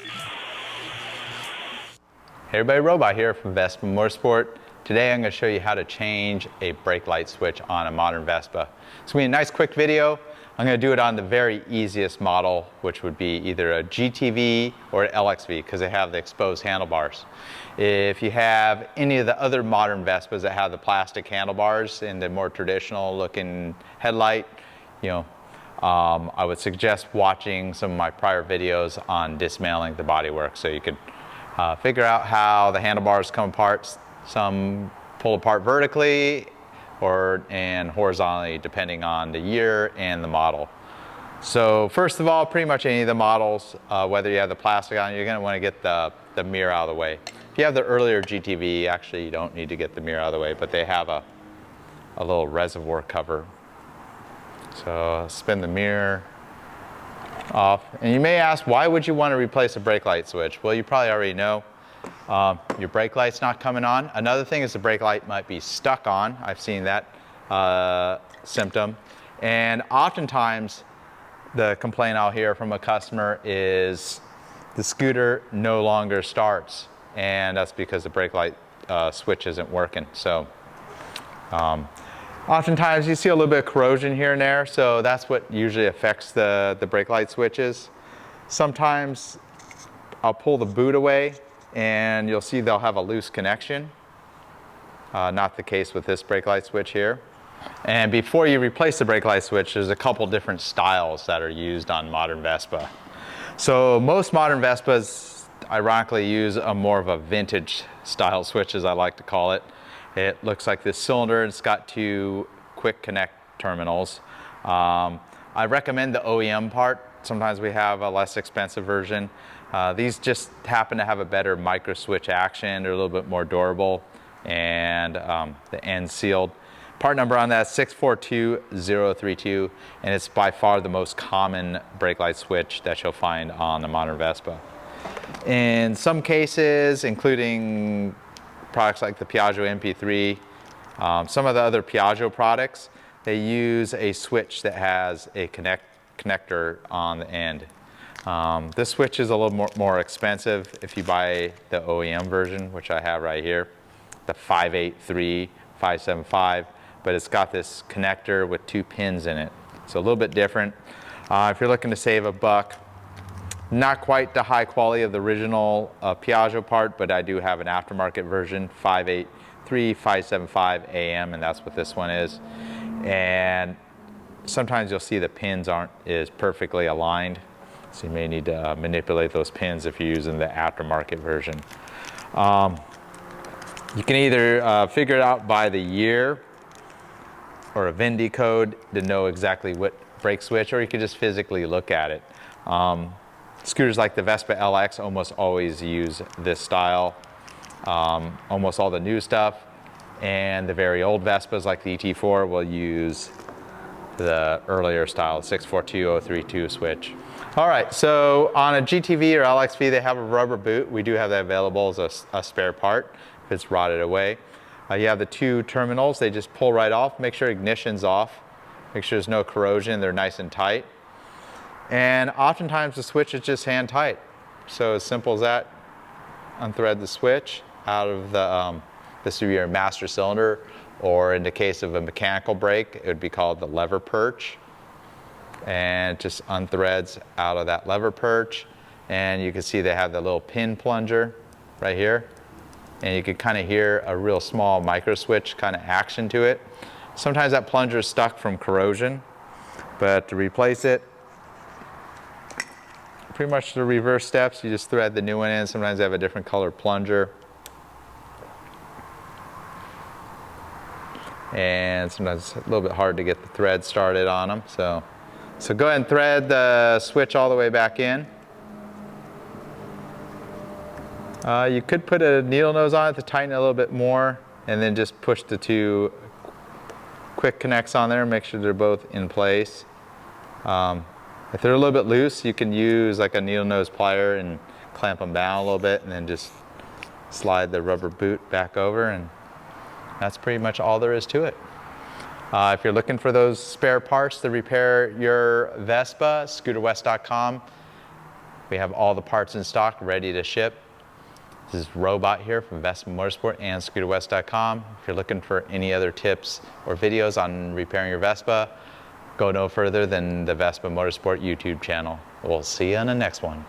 Hey everybody, Robot here from Vespa Motorsport. Today I'm going to show you how to change a brake light switch on a modern Vespa. It's going to be a nice quick video. I'm going to do it on the very easiest model, which would be either a GTV or an LXV because they have the exposed handlebars. If you have any of the other modern Vespas that have the plastic handlebars and the more traditional looking headlight, I would suggest watching some of my prior videos on dismantling the bodywork so you could figure out how the handlebars come apart. Some pull apart vertically and horizontally depending on the year and the model. So first of all, pretty much any of the models, whether you have the plastic on, you're going to want to get the mirror out of the way. If you have the earlier GTV, actually you don't need to get the mirror out of the way, but they have a little reservoir cover. So spin the mirror off. And you may ask, why would you want to replace a brake light switch? Well, you probably already know. Your brake light's not coming on. Another thing is the brake light might be stuck on. I've seen that symptom. And oftentimes the complaint I'll hear from a customer is the scooter no longer starts. And that's because the brake light switch isn't working. So oftentimes you see a little bit of corrosion here and there, so that's what usually affects the brake light switches. Sometimes I'll pull the boot away and you'll see they'll have a loose connection. Not the case with this brake light switch here. And before you replace the brake light switch, there's a couple different styles that are used on modern Vespa. So most modern Vespas ironically use a more of a vintage style switch, as I like to call it. It looks like this cylinder. It's got two quick connect terminals. I recommend the OEM part. Sometimes we have a less expensive version. These just happen to have a better micro switch action. They're a little bit more durable, and the end sealed. Part number on that is 642032, and it's by far the most common brake light switch that you'll find on the modern Vespa. In some cases, including products like the Piaggio MP3, some of the other Piaggio products, they use a switch that has a connector on the end. This switch is a little more expensive if you buy the OEM version, which I have right here, the 583575, but it's got this connector with two pins in it. So a little bit different. If you're looking to save a buck, not quite the high quality of the original Piaggio part, but I do have an aftermarket version, 583575 AM, and that's what this one is. And sometimes you'll see the pins aren't as perfectly aligned, so you may need to manipulate those pins if you're using the aftermarket version. You can either figure it out by the year or a VIN code to know exactly what brake switch, or you could just physically look at it. Scooters like the Vespa LX almost always use this style. Almost all the new stuff, and the very old Vespas like the ET4 will use the earlier style 642032 switch. All right, so on a GTV or LXV, they have a rubber boot. We do have that available as a spare part if it's rotted away. You have the two terminals. They just pull right off. Make sure ignition's off. Make sure there's no corrosion. They're nice and tight. And oftentimes the switch is just hand tight. So as simple as that, unthread the switch out of this would be your master cylinder, or in the case of a mechanical brake, it would be called the lever perch. And it just unthreads out of that lever perch. And you can see they have the little pin plunger right here. And you can kind of hear a real small micro switch kind of action to it. Sometimes that plunger is stuck from corrosion, but to replace it, pretty much the reverse steps. You just thread the new one in. Sometimes they have a different color plunger. And sometimes it's a little bit hard to get the thread started on them. So go ahead and thread the switch all the way back in. You could put a needle nose on it to tighten it a little bit more, and then just push the two quick connects on there, make sure they're both in place. If they're a little bit loose, you can use like a needle nose plier and clamp them down a little bit, and then just slide the rubber boot back over, and that's pretty much all there is to it. If you're looking for those spare parts to repair your Vespa, scooterwest.com We have all the parts in stock ready to ship. This is Robot here from Vespa Motorsport and ScooterWest.com. If you're looking for any other tips or videos on repairing your Vespa, go no further than the Vespa Motorsport YouTube channel. We'll see you on the next one.